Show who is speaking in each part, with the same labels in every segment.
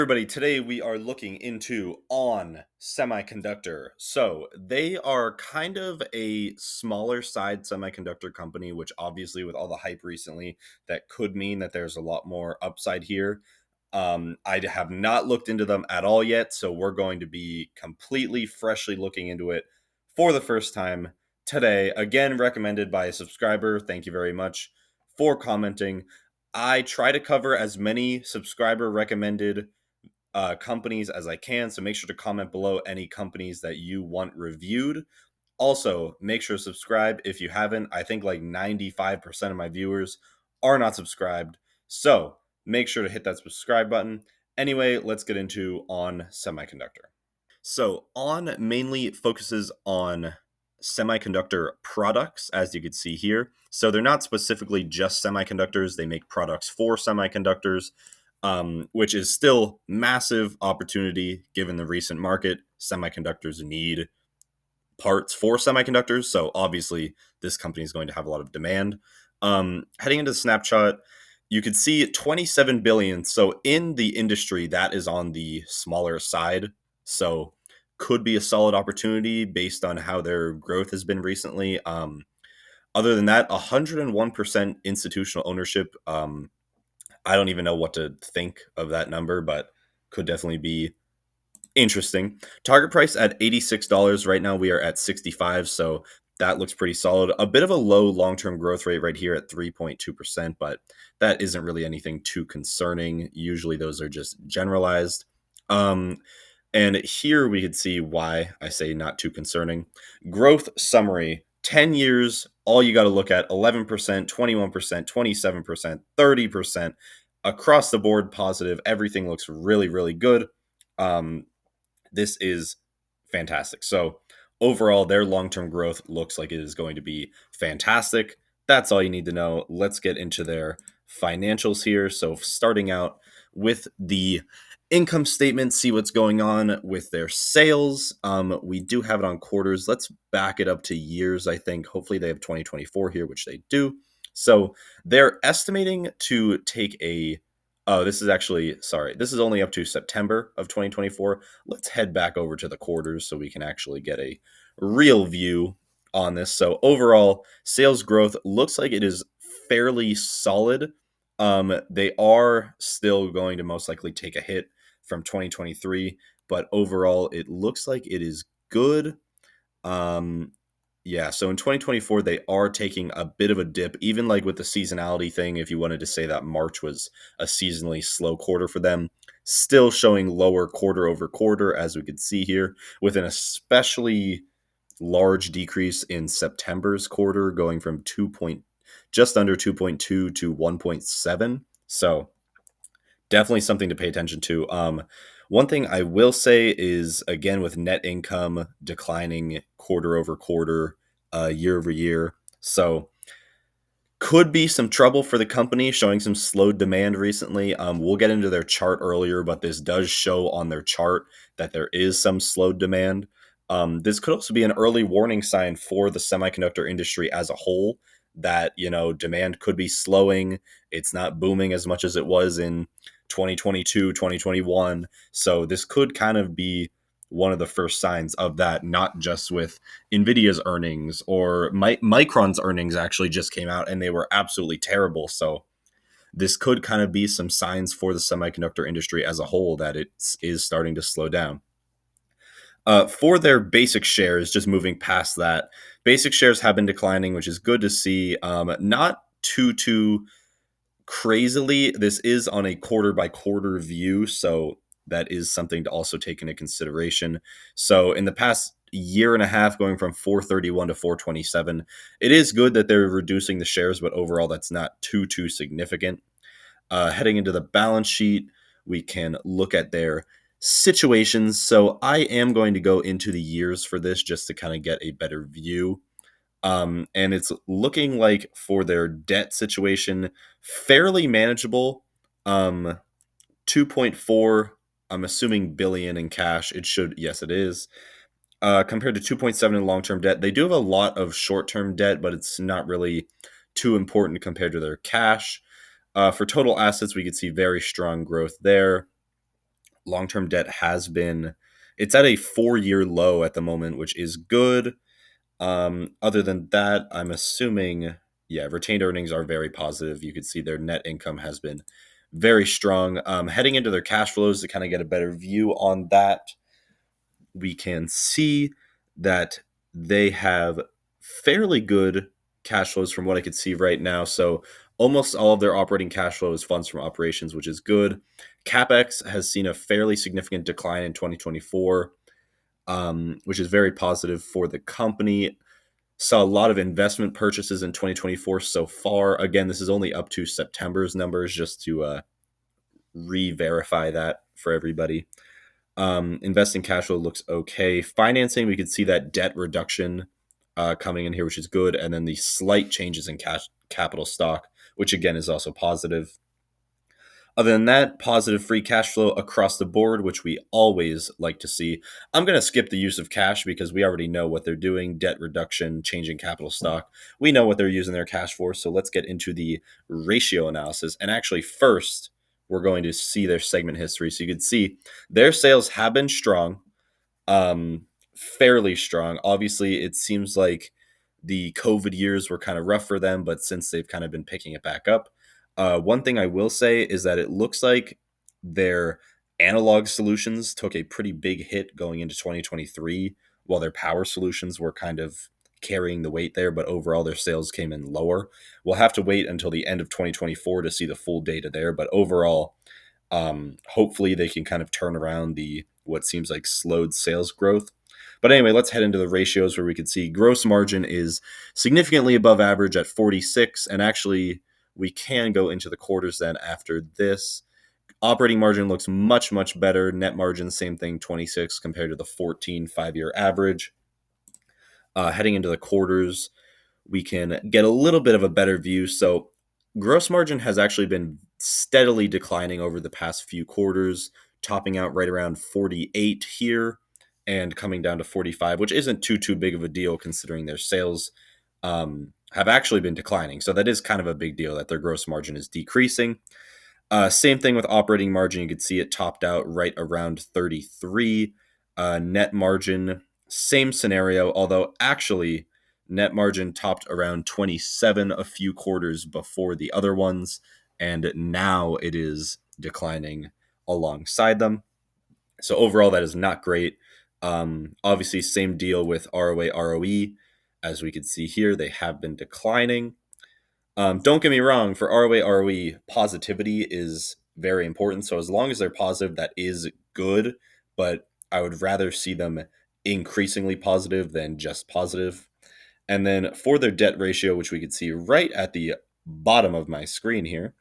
Speaker 1: Everybody, today we are looking into On Semiconductor. So they are kind of a smaller side semiconductor company, which obviously with all the hype recently, that could mean that there's a lot more upside here. I have not looked into them at all yet, so we're going to be completely freshly looking into it for the first time today. Again, recommended by a subscriber. Thank you very much for commenting. I try to cover as many subscriber recommended companies as I can. So make sure to comment below any companies that you want reviewed. Also, make sure to subscribe if you haven't. I think like 95% of my viewers are not subscribed. So make sure to hit that subscribe button. Anyway, let's get into On Semiconductor. So On mainly focuses on semiconductor products, as you can see here. So they're not specifically just semiconductors. They make products for semiconductors, which is still massive opportunity given the recent market. Semiconductors need parts for semiconductors, so obviously this company is going to have a lot of demand. Heading into the snapshot, you could see 27 billion. So in the industry, that is on the smaller side. So could be a solid opportunity based on how their growth has been recently. Other than that, 101% institutional ownership. I don't even know what to think of that number, but could definitely be interesting. Target price at $86. Right now we are at 65, so that looks pretty solid. A bit of a low long-term growth rate right here at 3.2%, but that isn't really anything too concerning. Usually those are just generalized. And here we could see why I say not too concerning. Growth summary, 10 years, all you got to look at 11%, 21%, 27%, 30%. Across the board, positive. Everything looks really, really good. This is fantastic. So overall, their long-term growth looks like it is going to be fantastic. That's all you need to know. Let's get into their financials here. So starting out with the income statement, see what's going on with their sales. We do have it on quarters. Let's back it up to years, I think. Hopefully they have 2024 here, which they do. So they're estimating to take a this is actually, sorry, this is only up to September of 2024. Let's head back over to the quarters so we can actually get a real view on this. So overall, sales growth looks like it is fairly solid. They are still going to most likely take a hit from 2023, but overall, it looks like it is good. Yeah, so in 2024, they are taking a bit of a dip, even like with the seasonality thing. If you wanted to say that March was a seasonally slow quarter for them, still showing lower quarter over quarter, as we could see here, with an especially large decrease in September's quarter, going from just under 2.2 to 1.7. So definitely something to pay attention to. One thing I will say is, again, with net income declining quarter over quarter, year over year, so could be some trouble for the company, showing some slowed demand recently. We'll get into their chart earlier, but this does show on their chart that there is some slowed demand. This could also be an early warning sign for the semiconductor industry as a whole that, demand could be slowing. It's not booming as much as it was in 2022, 2021. So this could kind of be one of the first signs of that, not just with Nvidia's earnings or Micron's earnings actually just came out and they were absolutely terrible. So this could kind of be some signs for the semiconductor industry as a whole that it is starting to slow down. For their basic shares, just moving past that, basic shares have been declining, which is good to see. Not too crazily. This is on a quarter by quarter view, so that is something to also take into consideration. So in the past year and a half, going from 431 to 427, it is good that they're reducing the shares, but overall that's not too significant. Heading into the balance sheet, we can look at their situations. So I am going to go into the years for this just to kind of get a better view. And it's looking like for their debt situation, fairly manageable. 2.4, I'm assuming billion in cash. It should, yes, it is. Compared to 2.7 in long-term debt. They do have a lot of short-term debt, but it's not really too important compared to their cash. For total assets, we could see very strong growth there. Long-term debt has been it's at a 4-year low at the moment, which is good. Other than that, I'm assuming, yeah, retained earnings are very positive. You could see their net income has been very strong. Heading into their cash flows to kind of get a better view on that, we can see that they have fairly good cash flows from what I could see right now. So almost all of their operating cash flow is funds from operations, which is good. CapEx has seen a fairly significant decline in 2024, which is very positive for the company. Saw a lot of investment purchases in 2024 so far. Again, this is only up to September's numbers, just to re-verify that for everybody. Investing cash flow looks okay. Financing, we could see that debt reduction coming in here, which is good. And then the slight changes in cash capital stock, which again is also positive. Other than that, positive free cash flow across the board, which we always like to see. I'm going to skip the use of cash because we already know what they're doing: debt reduction, changing capital stock. We know what they're using their cash for. So let's get into the ratio analysis. And actually, first, we're going to see their segment history. So you can see their sales have been strong, fairly strong. Obviously, it seems like the COVID years were kind of rough for them, but since they've kind of been picking it back up, one thing I will say is that it looks like their analog solutions took a pretty big hit going into 2023, while their power solutions were kind of carrying the weight there, but overall their sales came in lower. We'll have to wait until the end of 2024 to see the full data there, but overall, hopefully they can kind of turn around the what seems like slowed sales growth. But anyway, let's head into the ratios where we can see gross margin is significantly above average at 46. And actually, we can go into the quarters then after this. Operating margin looks much, much better. Net margin, same thing, 26 compared to the 14 5-year average. Heading into the quarters, we can get a little bit of a better view. So gross margin has actually been steadily declining over the past few quarters, topping out right around 48 here and coming down to 45, which isn't too big of a deal considering their sales have actually been declining. So that is kind of a big deal that their gross margin is decreasing. Same thing with operating margin. You could see it topped out right around 33. Net margin, same scenario, although actually net margin topped around 27 a few quarters before the other ones, and now it is declining alongside them. So overall, that is not great. Obviously, same deal with ROA, ROE. As we can see here, they have been declining. Don't get me wrong, for ROA, ROE, positivity is very important. So as long as they're positive, that is good. But I would rather see them increasingly positive than just positive. And then for their debt ratio, which we can see right at the bottom of my screen here,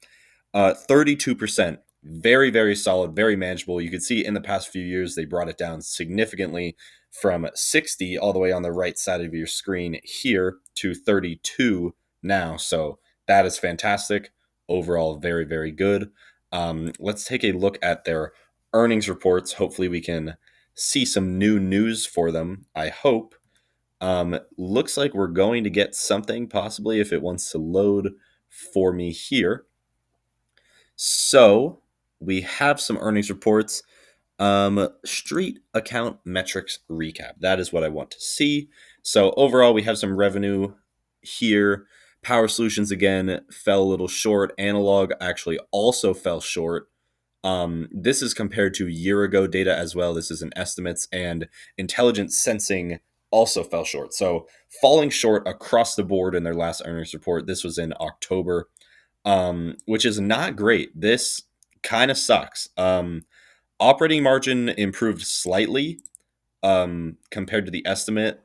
Speaker 1: 32%. Very, very solid, very manageable. You can see in the past few years, they brought it down significantly from 60 all the way on the right side of your screen here to 32 now. So that is fantastic. Overall, very, very good. Let's take a look at their earnings reports. Hopefully, we can see some new news for them. I hope. Looks like we're going to get something, possibly, if it wants to load for me here. So we have some earnings reports. Street account metrics recap. That is what I want to see. So overall, we have some revenue here. Power Solutions again fell a little short. Analog actually also fell short. This is compared to year ago data as well. This is an estimates, and intelligent sensing also fell short. So falling short across the board in their last earnings report. This was in October, which is not great. This kind of sucks. Operating margin improved slightly compared to the estimate.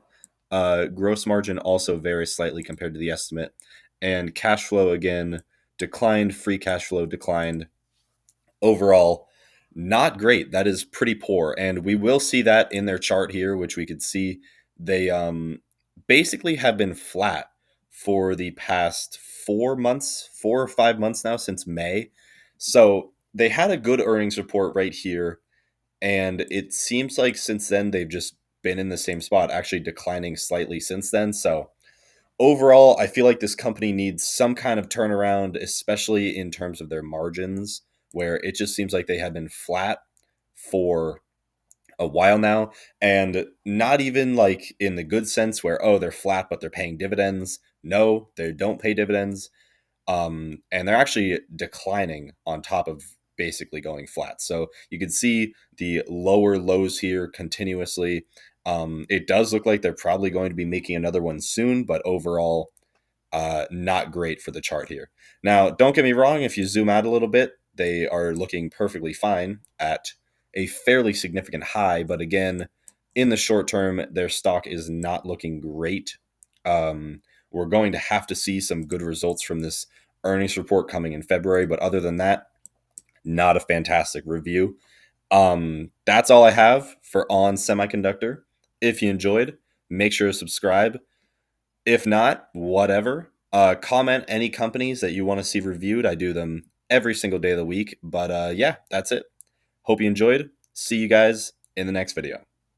Speaker 1: Gross margin also very slightly compared to the estimate. And cash flow again declined. Free cash flow declined. Overall, not great. That is pretty poor. And we will see that in their chart here, which we could see they basically have been flat for the past 4 months, 4 or 5 months now since May. So they had a good earnings report right here. And it seems like since then they've just been in the same spot, actually declining slightly since then. So overall, I feel like this company needs some kind of turnaround, especially in terms of their margins, where it just seems like they have been flat for a while now, and not even like in the good sense where, oh, they're flat but they're paying dividends. No, they don't pay dividends. And they're actually declining on top of basically going flat. So you can see the lower lows here continuously. It does look like they're probably going to be making another one soon, but overall, not great for the chart here. Now, don't get me wrong, if you zoom out a little bit, they are looking perfectly fine at a fairly significant high, but again, in the short term, their stock is not looking great. We're going to have to see some good results from this earnings report coming in February, but other than that, not a fantastic review. That's all I have for On Semiconductor. If you enjoyed, make sure to subscribe. If not, whatever. Comment any companies that you want to see reviewed. I do them every single day of the week. But yeah, that's it. Hope you enjoyed. See you guys in the next video.